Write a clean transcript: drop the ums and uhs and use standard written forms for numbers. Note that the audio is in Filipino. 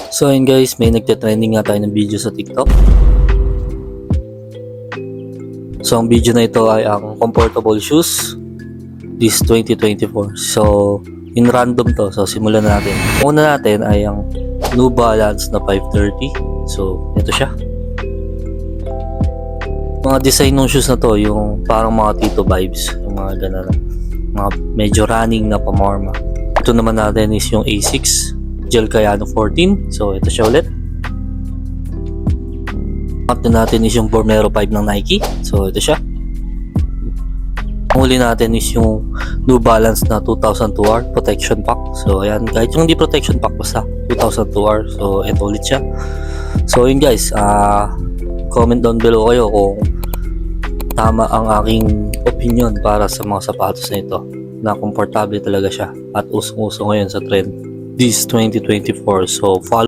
So ayun guys, may nagte-trending nga tayo ng video sa TikTok. So ang video na ito ay ang comfortable shoes this 2024. So in random to, so simulan na natin. Una natin ay ang New Balance na 530. So ito siya. Mga design ng shoes na to, yung parang mga Tito vibes, yung mga ganun, mga medyo running na pamorma. Ito naman natin is yung A6 Gel Kayano 14. So ito siya ulit. Ito natin is yung Vomero 5 ng Nike. So ito siya. Ang huli natin is yung New Balance na 2002R Protection Pack. So ayan, kahit yung hindi Protection Pack, basta 2002R. So ito ulit siya. So yun guys, comment down below kayo kung tama ang aking opinion para sa mga sapatos na ito, na komportable talaga siya at usong-uso ngayon sa trend this 2024. So follow